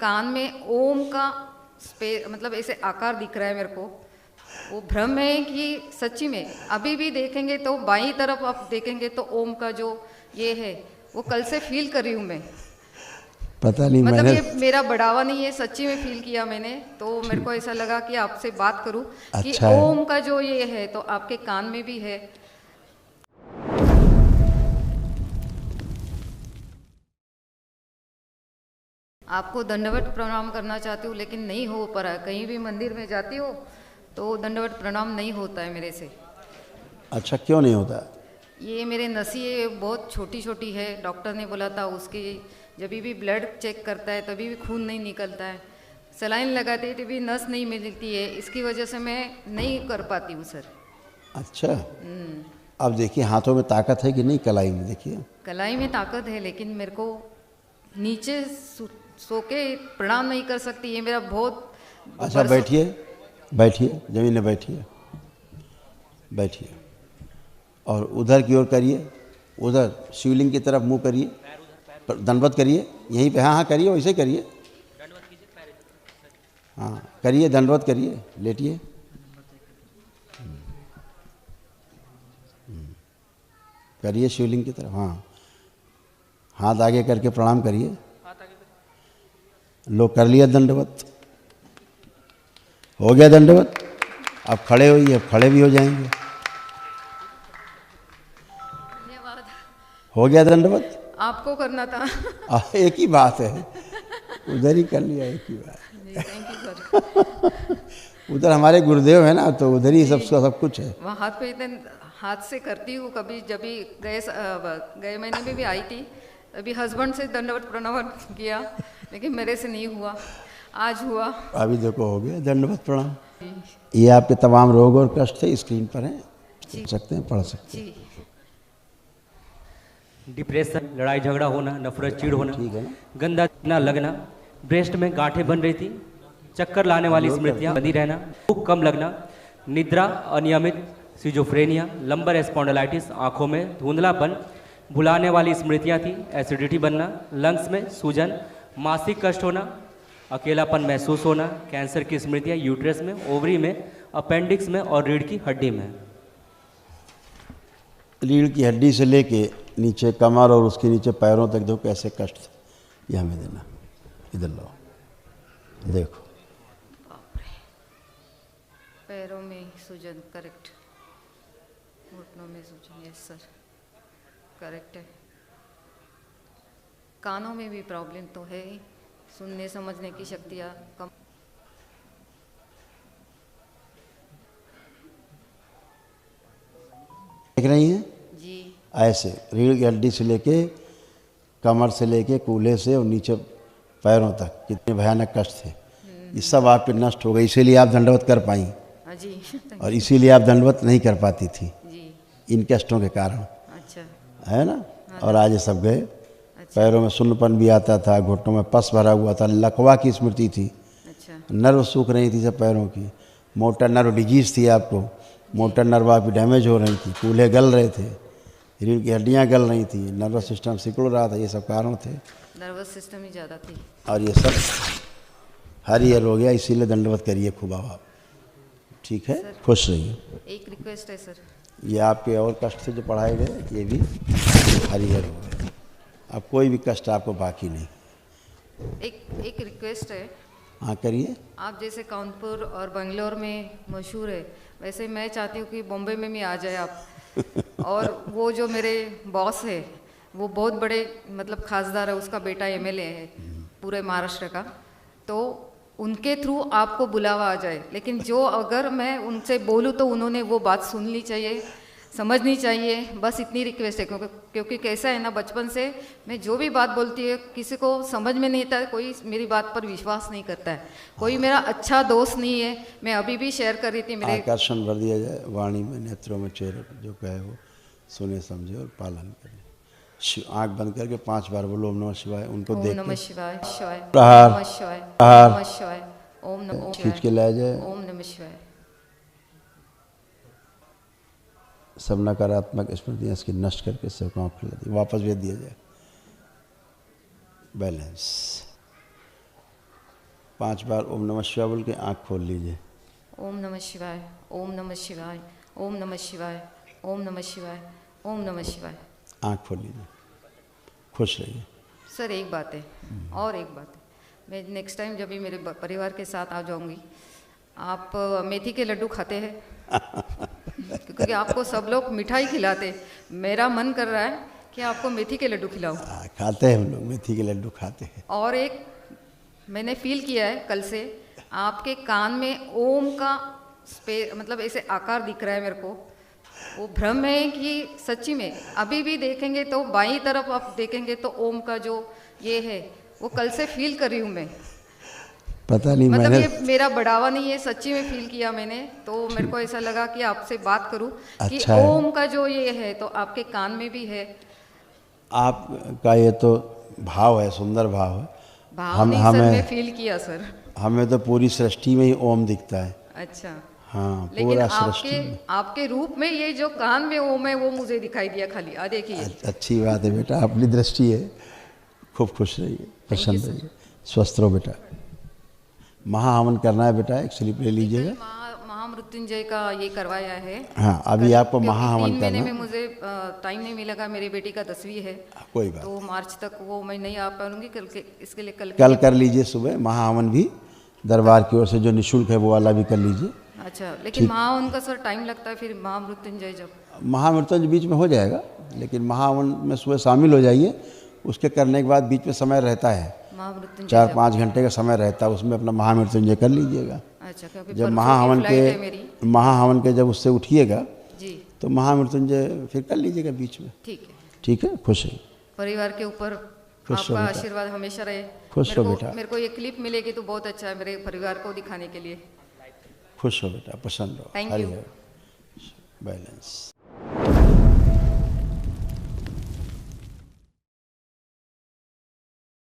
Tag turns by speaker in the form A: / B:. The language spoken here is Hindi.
A: कान में ओम का मतलब ऐसे आकार दिख रहा है मेरे को। वो भ्रम है कि सच्ची में अभी भी देखेंगे तो बाईं तरफ आप देखेंगे तो ओम का जो ये है वो कल से फील कर रही हूँ मैं।
B: पता नहीं,
A: मतलब
B: मैंने
A: ये मेरा बढ़ावा नहीं है, सच्ची में फील किया मैंने। तो मेरे को ऐसा लगा कि आपसे बात करूं कि
B: अच्छा है।
A: ओम का जो ये है तो आपके कान में भी है। आपको दंडवत प्रणाम करना चाहती हूँ लेकिन नहीं हो पा रहा है। कहीं भी मंदिर में जाती हो तो दंडवत प्रणाम नहीं होता है मेरे से।
B: अच्छा, क्यों नहीं होता?
A: ये मेरे नसें बहुत छोटी छोटी है। डॉक्टर ने बोला था उसके जब भी ब्लड चेक करता है तभी भी खून नहीं निकलता है। सलाइन लगाते हैं तभी नस नहीं मिलती है। इसकी वजह से मैं नहीं कर पाती हूँ सर।
B: अच्छा, अब देखिए हाथों में ताकत है कि नहीं, कलाई में देखिए।
A: कलाई में ताकत है लेकिन मेरे को नीचे सो के प्रणाम नहीं कर सकती। ये मेरा बहुत
B: अच्छा, बैठिए बैठिए, जमीन में बैठिए, बैठिए और उधर की ओर करिए, उधर शिवलिंग की तरफ मुंह करिए, दंडवत करिए यहीं पे। हाँ हाँ करिए, वैसे करिए। हाँ करिए, दंडवत करिए, लेटिए। करिए शिवलिंग की तरफ। हाँ, हाथ आगे करके प्रणाम करिए। लो, कर लिया दंडवत, हो गया दंडवत। अब खड़े होइए, अब खड़े भी हो जाएंगे। हो गया दंडवत।
A: आपको करना था।
B: एक ही बात है, उधर ही कर लिया, एक ही बात।
A: Thank you sir.
B: उधर हमारे गुरुदेव है ना, तो उधर ही सब कुछ है।
A: वहाँ हाथ पे इतने हाथ से करती हूँ। कभी जब भी गए महीने में भी आई थी अभी हस्बैंड से दंडवत प्रणाम किया लेकिन मेरे से नहीं हुआ, आज हुआ।
B: अभी देखो हो गया दंडवत प्रणाम। ये आपके तमाम रोग और कष्ट थे, स्क्रीन पर हैं, देख सकते हैं, पढ़ सकते हैं।
C: डिप्रेशन, लड़ाई झगड़ा होना, नफरत, चिढ़ होना,
B: ठीक है ना?
C: गंदा ना लगना, ब्रेस्ट में गांठें बन रही थी, चक्कर लाने वाली स्मृतियां बनी रहना, भूख कम लगना, निद्रा अनियमित, सिजोफ्रेनिया, लंबर स्पॉन्डिलाइटिस, आंखों में धुंधलापन, भुलाने वाली स्मृतियां थी, एसिडिटी बनना, लंग्स में सूजन, मासिक कष्ट होना, अकेलापन महसूस होना, कैंसर की स्मृतियां यूट्रस में, ओवरी में, अपेंडिक्स में और रीढ़ की हड्डी में।
B: रीढ़ की हड्डी से लेके नीचे कमर और उसके नीचे पैरों तक देखो कैसे कष्ट थे। ये हमें देना, इधर लाओ, देखो।
A: पैरों में सूजन, करेक्ट। घुटनों में सूजन, यस सर, करेक्ट है। कानों में भी प्रॉब्लम तो है ही, सुनने समझने की शक्तियाँ कम।
B: देख रही हैं
A: जी
B: ऐसे रीढ़ की हड्डी से लेके कमर से लेके कूल्हे से और नीचे पैरों तक कितने भयानक कष्ट थे, ये सब आप पे नष्ट हो गए। इसीलिए आप दंडवत कर पाई,
A: हाँ जी।
B: और इसीलिए आप दंडवत नहीं कर पाती थी
A: जी
B: इन कष्टों के कारण,
A: अच्छा
B: है ना? और आज ये सब गए। पैरों में सुन्नपन भी आता था, घुटनों में पस भरा हुआ था, लकवा की स्मृति थी,
A: अच्छा
B: नर्व सूख रही थी सब पैरों की, मोटर नर्व डिजीज थी आपको, मोटर नर्व आपकी डैमेज हो रही थी, कूल्हे गल रहे थे, रीढ़ की हड्डियाँ गल रही थी, नर्वस सिस्टम सिकुड़ रहा था, ये सब कारण थे।
A: नर्वस सिस्टम ही ज़्यादा थी।
B: और ये सब हरियर हो गया, इसीलिए दंडवत करिए खूब आप, ठीक है? खुश रहिए।
A: एक रिक्वेस्ट है सर,
B: ये आपके और कष्ट थे जो पढ़ाए गए, ये भी हरियर हो गए। अब कोई भी कष्ट आपको बाकी नहीं।
A: एक रिक्वेस्ट है।
B: हाँ करिए।
A: आप जैसे कानपुर और बेंगलोर में मशहूर है, वैसे मैं चाहती हूँ कि बॉम्बे में भी आ जाए आप। और वो जो मेरे बॉस है वो बहुत बड़े मतलब खासदार है, उसका बेटा एमएलए है पूरे महाराष्ट्र का, तो उनके थ्रू आपको बुलावा आ जाए। लेकिन जो अगर मैं उनसे बोलूँ तो उन्होंने वो बात सुननी चाहिए, समझनी चाहिए, बस इतनी रिक्वेस्ट है। क्योंकि कैसा है ना, बचपन से मैं जो भी बात बोलती है किसी को समझ में नहीं आता, कोई मेरी बात पर विश्वास नहीं करता है, कोई मेरा अच्छा दोस्त नहीं है। मैं अभी भी शेयर कर रही थी मेरे
B: आकर्षण भर दिया जाए, वाणी में, नेत्रों में, चेहरे पर, जो कहे वो सुने समझे और पालन करें। आँख बंद करके 5 बार बोलो ओम नमः शिवाय, उनको देख
A: ओम नमः
B: के
A: शिवाय, शिवाय,
B: प्रहार,
A: नमः शिवाय,
B: प्रहार,
A: नमः शिवाय, ओम नमः
B: खींच के लाया जाए।
A: ओम नमः शिवाय।
B: सब नकारात्मक स्मृतियाँ इसकी नष्ट करके सबको आँख खुला दी, वापस भेज दिया जाए। बैलेंस। 5 बार ओम नमः शिवाय बोल के आँख खोल लीजिए।
A: ओम नमः शिवाय, ओम नमः शिवाय, ओम नमः शिवाय, ओम नमः शिवाय, ओम नमः शिवाय।
B: आँख खोल लीजिए, खुश रहिए।
A: सर एक बात है, और एक बात है, मैं नेक्स्ट टाइम जब भी मेरे परिवार के साथ आ जाऊंगी, आप मेथी के लड्डू खाते हैं? क्योंकि आपको सब लोग मिठाई खिलाते, मेरा मन कर रहा है कि आपको मेथी के लड्डू खिलाऊं।
B: खाते हैं हम लोग, मेथी के लड्डू खाते हैं।
A: और एक मैंने फील किया है कल से, आपके कान में ओम का मतलब ऐसे आकार दिख रहा है मेरे को। वो भ्रम है कि सच्ची में अभी भी देखेंगे तो बाईं तरफ आप देखेंगे तो ओम का जो ये है वो कल से फील कर रही हूँ मैं।
B: पता नहीं,
A: मतलब
B: मैंने
A: ये मेरा बढ़ावा नहीं है, सच्ची में फील किया मैंने, तो मेरे को ऐसा लगा कि आपसे बात करूं कि
B: अच्छा है।
A: ओम का जो ये है तो आपके कान में भी है।
B: आपका ये तो भाव है, सुंदर भाव है।
A: भाव नहीं सर, मैं फील किया सर।
B: हमें तो पूरी सृष्टि में ही ओम दिखता है।
A: अच्छा,
B: हाँ,
A: लेकिन
B: पूरा सृष्टि में।
A: आपके रूप में ये जो कान में ओम है वो मुझे दिखाई दिया खाली। आ देखिए,
B: अच्छी बात है बेटा, अपनी दृष्टि है। खूब खुश रहिए, प्रसन्न रहिए, स्वस्थ रहो बेटा। महाहवन करना है बेटा, एक स्लिप ले लीजिएगा।
A: महामृत्युंजय का ये करवाया है।
B: हाँ, अभी आपको
A: क्योंकि
B: महाहवन
A: 3
B: करना
A: महीने
B: है।
A: में मुझे टाइम नहीं मिलेगा, मेरी बेटी का 10वीं है,
B: कोई बात
A: तो मार्च तक वो मैं नहीं आ पाऊंगी। कल के इसके लिए
B: कल कर लीजिए सुबह। महाहवन भी दरबार की ओर से जो निःशुल्क है वो वाला भी कर लीजिए।
A: अच्छा, लेकिन महाहवन का सर टाइम लगता है, फिर महामृत्युंजय जब
B: महामृत्युंजय बीच में हो जाएगा, लेकिन महाहवन में सुबह शामिल हो जाइए। उसके करने के बाद बीच में समय रहता है,
A: महामृत्युंजय
B: 4-5 घंटे का समय रहता है, उसमें अपना महामृत्युंजय कर लीजिएगा।
A: अच्छा, क्योंकि
B: जब
A: परसों की
B: महाहवन
A: फ्लाइट है मेरी।
B: के जब उससे उठिएगा
A: जी,
B: तो महामृत्युंजय फिर कर लीजिएगा बीच में।
A: ठीक है।
B: ठीक है, खुश रहिए।
A: परिवार के ऊपर
B: खुश रहो
A: आपका
B: बेटा।
A: आशीर्वाद हमेशा रहे।
B: खुश रहो बेटा।
A: मेरे को ये क्लिप मिलेगी तो बहुत अच्छा है मेरे परिवार को दिखाने के लिए।
B: खुश हो बेटा, प्रसन्न रहो।
A: Thank
B: Hari
A: you.
B: Hari balance.